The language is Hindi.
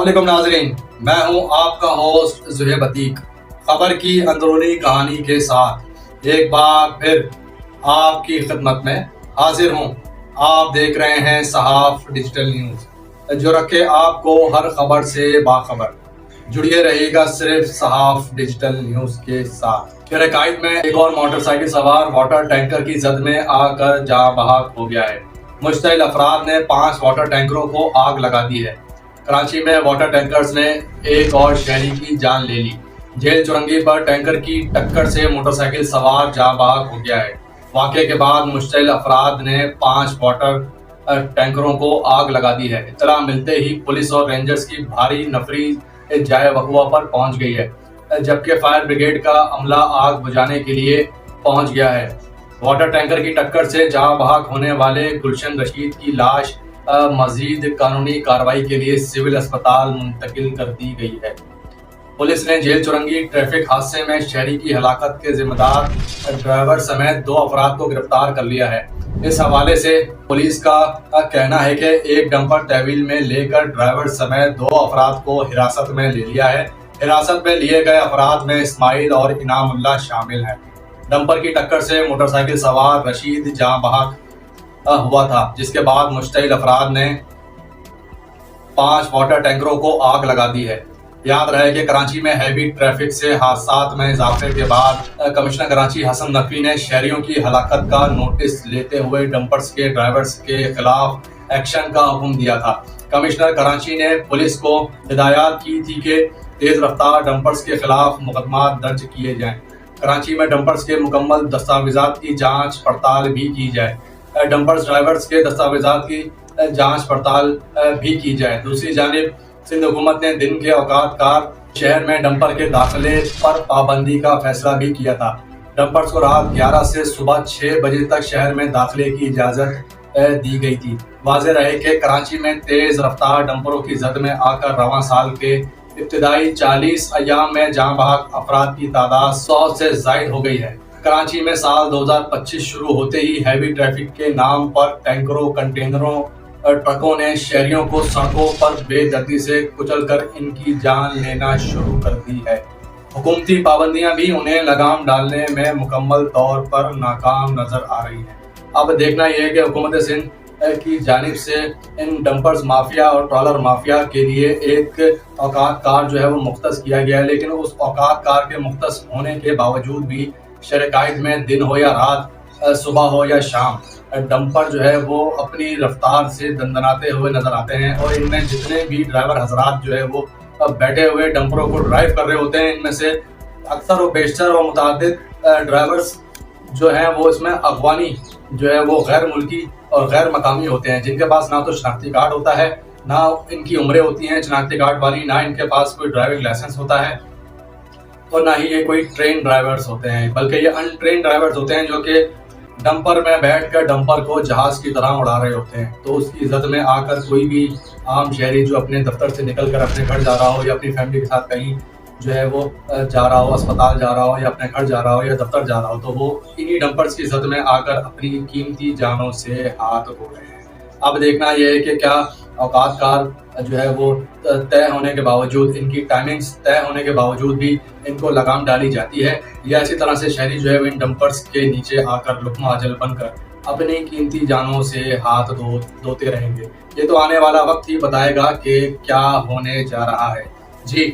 अस्सलामुअलैकुम नाज़रीन, मैं हूं आपका होस्ट ज़ुहैब अतीक। खबर की अंदरूनी कहानी के साथ एक बार फिर आपकी खिदमत में हाजिर हूं। आप देख रहे हैं सहाफ़ डिजिटल न्यूज़, जो रखे आपको हर खबर से बाखबर। जुड़िए रहिएगा सिर्फ सहाफ़ डिजिटल न्यूज़ के साथ। कराची में एक और मोटरसाइकिल सवार वाटर टैंकर की जद में आकर जाँ बहक हो गया है। मुश्तइल अफराद ने 5 वाटर टैंकरों को आग लगा दी है। कराची में वाटर टैंकर्स ने एक और शहरी की जान ले ली। जेल चुरंगी पर टैंकर की टक्कर से मोटरसाइकिल सवार जाँ बहक हो गया है। वाक़े के बाद मुश्तइल अफराद ने 5 वाटर टैंकरों को आग लगा दी है। इत्तला मिलते ही पुलिस और रेंजर्स की भारी नफरी जाए वक़ुआ पर पहुंच गई है, जबकि फायर ब्रिगेड का अमला आग बुझाने के लिए पहुंच गया है। वाटर टैंकर की टक्कर से जाँ बहक होने वाले गुलशन रशीद की लाश मजीद कानूनी कार्रवाई के लिए सिविल अस्पताल मुंतकिल कर दी गई है। पुलिस ने जेल चुरंगी ट्रैफिक हादसे में शहरी की हलाकत के जिम्मेदार ड्राइवर समेत 2 अफराद को गिरफ्तार कर लिया है। इस हवाले से पुलिस का कहना है कि एक डंपर तहवील में लेकर ड्राइवर समेत 2 अफराद को हिरासत में ले लिया है। हिरासत में लिए गए अफराद में इस्माइल और इनामुल्लाह शामिल हैं। डंपर की टक्कर से मोटरसाइकिल सवार रशीद जाँ बहक हुआ था, जिसके बाद मुश्तइल अफराद ने 5 वाटर टैंकरों को आग लगा दी है। याद रहे कि कराची में हैवी ट्रैफिक से हादसात में इजाफे के बाद कमिश्नर कराची हसन नकवी ने शहरियों की हलाकत का नोटिस लेते हुए डंपर्स के ड्राइवर्स के खिलाफ एक्शन का हुक्म दिया था। कमिश्नर कराची ने पुलिस को हिदायत की थी कि तेज रफ्तार डंपर्स के खिलाफ मुकदमा दर्ज किए जाएं। कराची में डंपर्स के मुकम्मल दस्तावेजात की जांच पड़ताल भी की जाए। डंपर्स ड्राइवर्स के दस्तावेजात की जांच पड़ताल भी की जाए। दूसरी जानिब सिंध हुकूमत ने दिन के औकात कार शहर में डंपर के दाखिले पर पाबंदी का फैसला भी किया था। डंपर्स को रात 11 से सुबह 6 बजे तक शहर में दाखिले की इजाजत दी गई थी। वाज़ेह रहे कि कराची में तेज रफ्तार डंपरों की जद में आकर रवां साल के इब्तिदाई 40 अय्याम में जाँ बहक अफराद की तादाद 100 से जायद हो गई है। कराची में साल 2025 शुरू होते ही हैवी ट्रैफिक के नाम पर टैंकरों, कंटेनरों, ट्रकों ने शहरियों को सड़कों पर बेदर्दी से कुचलकर इनकी जान लेना शुरू कर दी है। हुकूमती पाबंदियां भी उन्हें लगाम डालने में मुकम्मल तौर पर नाकाम नजर आ रही हैं। अब देखना यह है कि हुकूमत सिंध की जानिब से इन डंपर्स माफिया और ट्रॉलर माफिया के लिए एक औकात कार जो है वो मुख्तस किया गया है, लेकिन उस औकात कार के मुख्तस होने के बावजूद भी शहर में दिन हो या रात, सुबह हो या शाम, डंपर जो है वो अपनी रफ्तार से दंदनाते हुए नजर आते हैं। और इनमें जितने भी ड्राइवर हजरात जो है वो बैठे हुए डंपरों को ड्राइव कर रहे होते हैं, इनमें से अक्सर व बेशतर व मुतअद्दिद ड्राइवर्स जो हैं वो इसमें अफगानी जो है वो गैर मुल्की और गैर मकामी होते हैं, जिनके पास ना तो शनाख्ती कार्ड होता है, ना इनकी उम्रें होती हैं शनाख्ती कार्ड वाली, ना इनके पास कोई ड्राइविंग लाइसेंस होता है और ना ही ये कोई ट्रेन ड्राइवर्स होते हैं, बल्कि ये अनट्रेन ड्राइवर्स होते हैं जो कि डंपर में बैठकर डंपर को जहाज की तरह उड़ा रहे होते हैं। तो उसकी इज्जत में आकर कोई भी आम शहरी जो अपने दफ्तर से निकलकर अपने घर जा रहा हो या अपनी फैमिली के साथ कहीं जो है वो जा रहा हो, अस्पताल जा रहा हो या अपने घर जा रहा हो या दफ्तर जा रहा हो, तो वो इन्हीं डंपर्स की इज्जत में आकर अपनी कीमती जानों से हाथ धो रहे हैं। अब देखना यह है कि क्या औकात कार जो है वो तय होने के बावजूद, इनकी टाइमिंग्स तय होने के बावजूद भी इनको लगाम डाली जाती है, या इसी तरह से शहरी जो है इन डंपर्स के नीचे आकर लुकमा अजल बनकर अपनी कीमती जानों से हाथ धोते रहेंगे। ये तो आने वाला वक्त ही बताएगा कि क्या होने जा रहा है। जी